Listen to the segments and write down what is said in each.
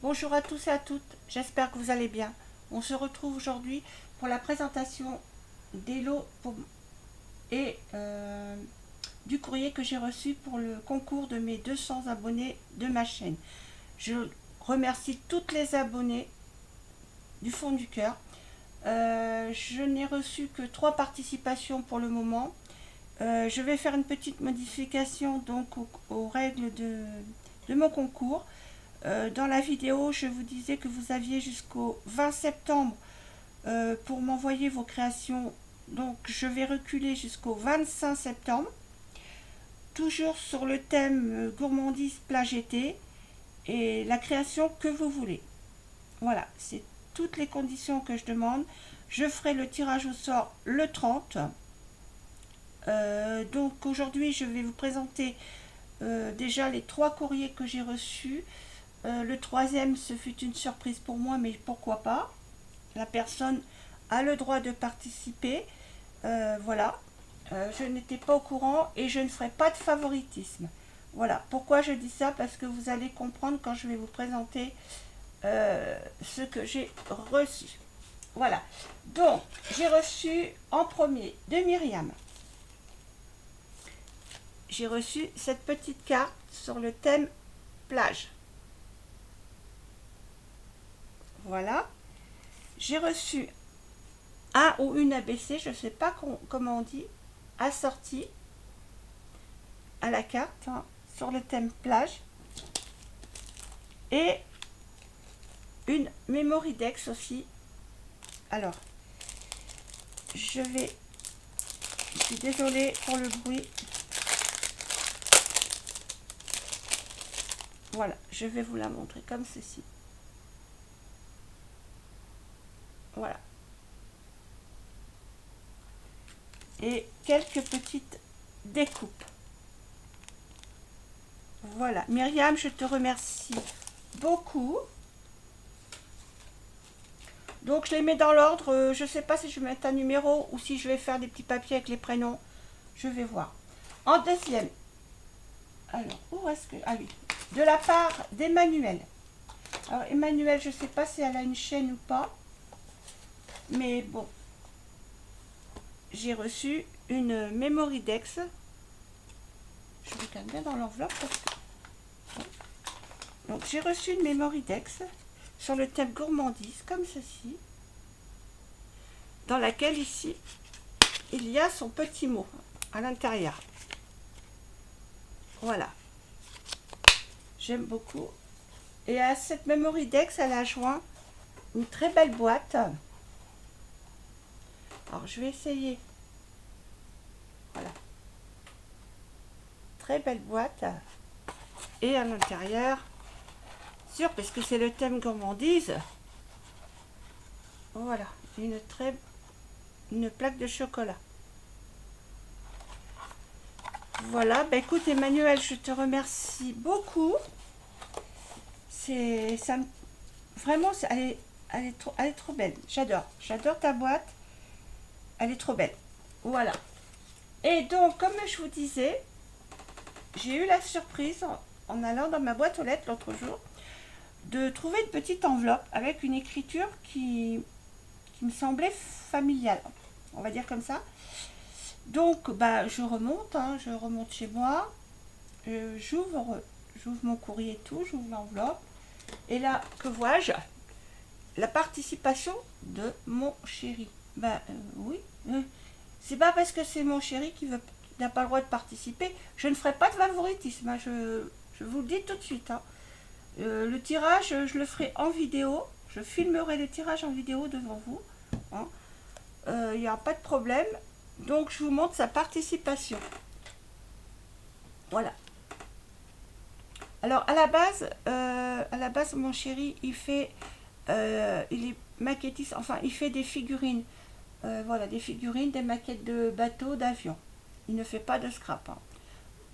Bonjour à tous et à toutes, j'espère que vous allez bien. On se retrouve aujourd'hui pour la présentation des lots et du courrier que j'ai reçu pour le concours de mes 200 abonnés de ma chaîne. Je remercie toutes les abonnés du fond du cœur. Je n'ai reçu que 3 participations pour le moment. Je vais faire une petite modification donc aux règles de mon concours. Dans la vidéo, je vous disais que vous aviez jusqu'au 20 septembre pour m'envoyer vos créations. Donc je vais reculer jusqu'au 25 septembre. Toujours sur le thème gourmandise plage été et la création que vous voulez. Voilà, c'est toutes les conditions que je demande. Je ferai le tirage au sort le 30. Donc aujourd'hui, je vais vous présenter déjà les 3 courriers que j'ai reçus. Le troisième, ce fut une surprise pour moi, mais pourquoi pas. La personne a le droit de participer. Voilà. Je n'étais pas au courant et je ne ferai pas de favoritisme. Voilà. Pourquoi je dis ça? Parce que vous allez comprendre quand je vais vous présenter ce que j'ai reçu. Voilà. Donc, j'ai reçu en premier de Myriam. J'ai reçu cette petite carte sur le thème plage. Voilà. J'ai reçu un ou une ABC, je ne sais pas comment on dit, assorti à la carte sur le thème plage. Et une Memory Dex aussi. Alors, je suis désolée pour le bruit. Voilà, je vais vous la montrer comme ceci. Voilà. Et quelques petites découpes. Voilà. Myriam, je te remercie beaucoup. Donc, je les mets dans l'ordre. Je ne sais pas si je vais mettre un numéro ou si je vais faire des petits papiers avec les prénoms. Je vais voir. En deuxième. Alors, où est-ce que... Ah oui. De la part d'Emmanuel. Alors, Emmanuel, je ne sais pas si elle a une chaîne ou pas. Mais bon. J'ai reçu une Memory Dex. Je regarde bien dans l'enveloppe parce que... Donc j'ai reçu une Memory Dex sur le thème gourmandise comme ceci, dans laquelle ici il y a son petit mot à l'intérieur. Voilà. J'aime beaucoup. Et à cette Memory Dex, elle a joint une très belle boîte. Alors je vais essayer. Voilà. Très belle boîte. Et à l'intérieur, sûr, parce que c'est le thème gourmandise. Voilà, une plaque de chocolat. Voilà, bah écoute Emmanuel, je te remercie beaucoup. Vraiment, elle est trop belle. J'adore ta boîte. Elle est trop belle. Voilà. Et donc, comme je vous disais, j'ai eu la surprise en allant dans ma boîte aux lettres l'autre jour de trouver une petite enveloppe avec une écriture qui me semblait familiale. On va dire comme ça. Donc, bah, je remonte chez moi. J'ouvre mon courrier et tout, j'ouvre l'enveloppe. Et là, que vois-je? La participation de mon chéri. Ben oui. C'est pas parce que c'est mon chéri qui n'a pas le droit de participer. Je ne ferai pas de favoritisme. Hein, je vous le dis tout de suite. Hein. Le tirage, je le ferai en vidéo. Je filmerai le tirage en vidéo devant vous. Hein. Il n'y aura pas de problème. Donc, je vous montre sa participation. Voilà. Alors, à la base, mon chéri, il est maquettiste, enfin, il fait des figurines. Voilà, des figurines, des maquettes de bateaux, d'avions. Il ne fait pas de scrap. Hein.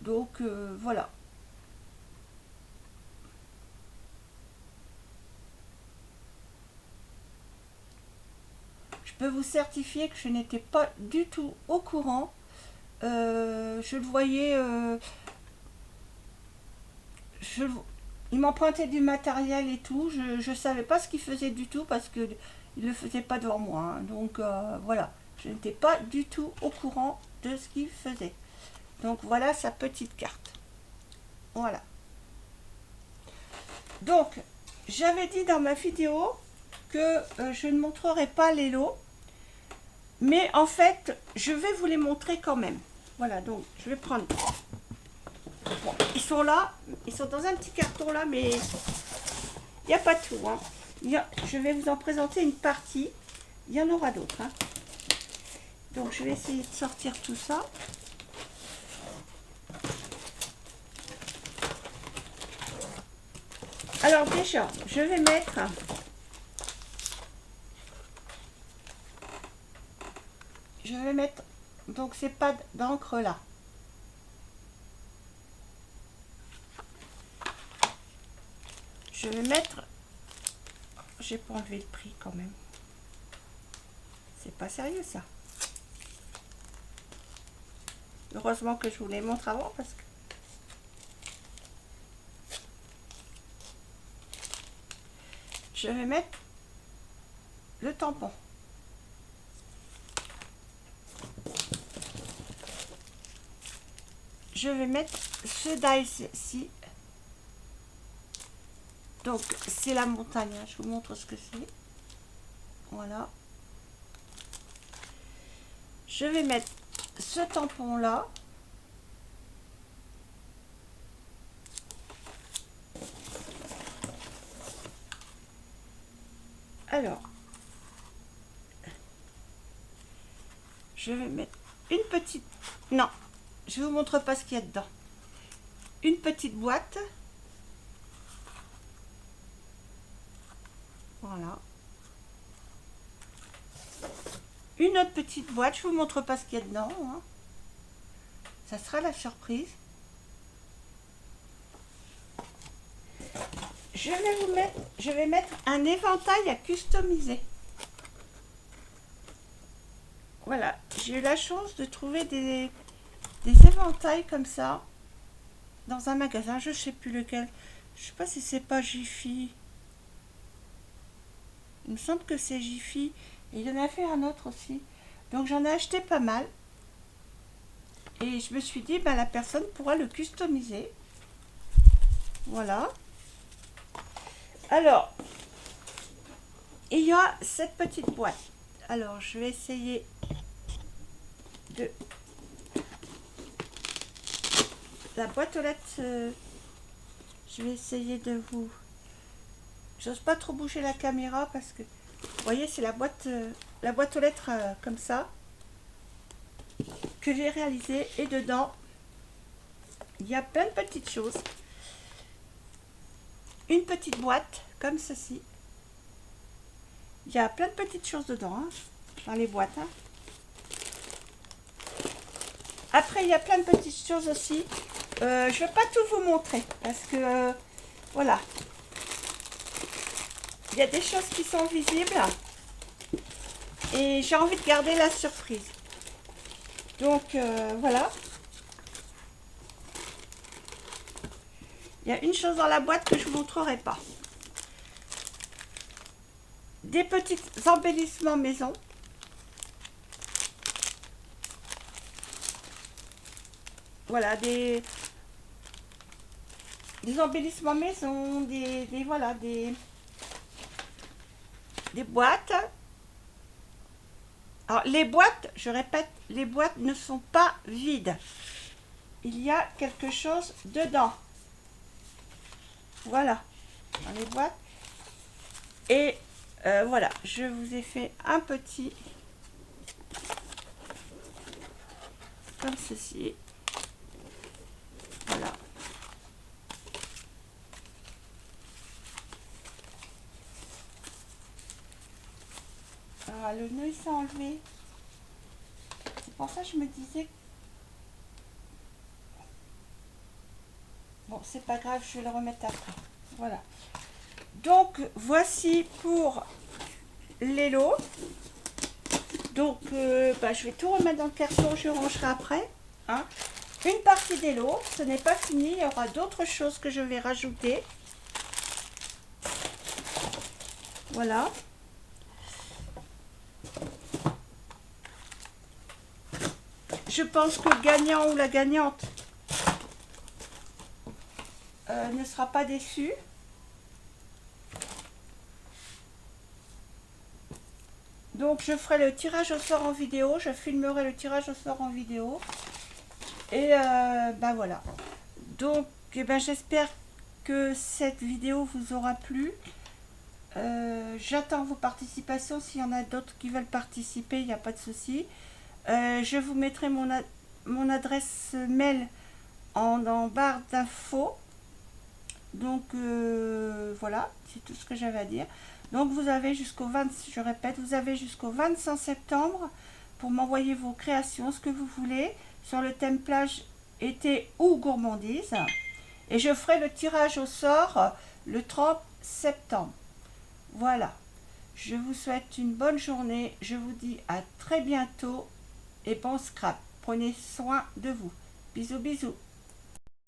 Donc, voilà. Je peux vous certifier que je n'étais pas du tout au courant. Je le voyais... il m'empruntait du matériel et tout. Je ne savais pas ce qu'il faisait du tout parce que il ne le faisait pas devant moi, hein. Donc voilà, je n'étais pas du tout au courant de ce qu'il faisait. Donc voilà sa petite carte. Voilà. Donc, j'avais dit dans ma vidéo que je ne montrerai pas les lots. Mais en fait, je vais vous les montrer quand même. Voilà, donc je vais prendre... Bon, ils sont là, ils sont dans un petit carton là, mais il n'y a pas tout, hein. Je vais vous en présenter une partie. Il y en aura d'autres, hein. Donc je vais essayer de sortir tout ça. Alors déjà, je vais mettre... donc ces pads d'encre là. Je vais mettre... J'ai pas enlevé le prix quand même. C'est pas sérieux ça. Heureusement que je vous les montre avant parce que... Je vais mettre le tampon. Je vais mettre ce dice-ci. Donc, c'est la montagne. Hein. Je vous montre ce que c'est. Voilà. Je vais mettre ce tampon-là. Alors, je vais mettre une petite... Non, je ne vous montre pas ce qu'il y a dedans. Une petite boîte. Voilà. Une autre petite boîte. Je ne vous montre pas ce qu'il y a dedans. Hein. Ça sera la surprise. Je vais mettre un éventail à customiser. Voilà, j'ai eu la chance de trouver des éventails comme ça dans un magasin, je ne sais plus lequel. Je ne sais pas si c'est pas Jiffy. Il me semble que c'est Jiffy. Et il y en a fait un autre aussi. Donc j'en ai acheté pas mal. Et je me suis dit, ben, la personne pourra le customiser. Voilà. Alors, il y a cette petite boîte. Alors, je vais essayer de... La boîte aux lettres, je vais essayer de vous... J'ose pas trop bouger la caméra parce que, vous voyez, c'est la boîte aux lettres comme ça que j'ai réalisée. Et dedans, il y a plein de petites choses. Une petite boîte comme ceci. Il y a plein de petites choses dedans, hein, dans les boîtes. Hein. Après, il y a plein de petites choses aussi. Je ne vais pas tout vous montrer parce que, voilà. Il y a des choses qui sont visibles et j'ai envie de garder la surprise. Donc, voilà. Il y a une chose dans la boîte que je ne vous montrerai pas. Des petits embellissements maison. Voilà, des embellissements maison, voilà, des boîtes. Alors, les boîtes, je répète, les boîtes ne sont pas vides. Il y a quelque chose dedans. Voilà, dans les boîtes. Et voilà, je vous ai fait un petit comme ceci. Voilà. Alors, le nœud s'est enlevé. C'est pour ça que je me disais... Bon, c'est pas grave, je vais le remettre après. Voilà. Donc, voici pour les lots. Donc, je vais tout remettre dans le carton, je rangerai après. Hein. Une partie des lots, ce n'est pas fini, il y aura d'autres choses que je vais rajouter. Voilà. Je pense que le gagnant ou la gagnante ne sera pas déçu. Donc je ferai le tirage au sort en vidéo, je filmerai le tirage au sort en vidéo. Et ben voilà. Donc eh ben, j'espère que cette vidéo vous aura plu. J'attends vos participations. S'il y en a d'autres qui veulent participer, il n'y a pas de souci. Je vous mettrai mon adresse mail en barre d'infos. Donc voilà, c'est tout ce que j'avais à dire. Donc vous avez jusqu'au 20, je répète, vous avez jusqu'au 25 septembre pour m'envoyer vos créations, ce que vous voulez, sur le thème plage, été ou gourmandise. Et je ferai le tirage au sort le 30 septembre. Voilà. Je vous souhaite une bonne journée. Je vous dis à très bientôt et bon scrap. Prenez soin de vous. Bisous, bisous.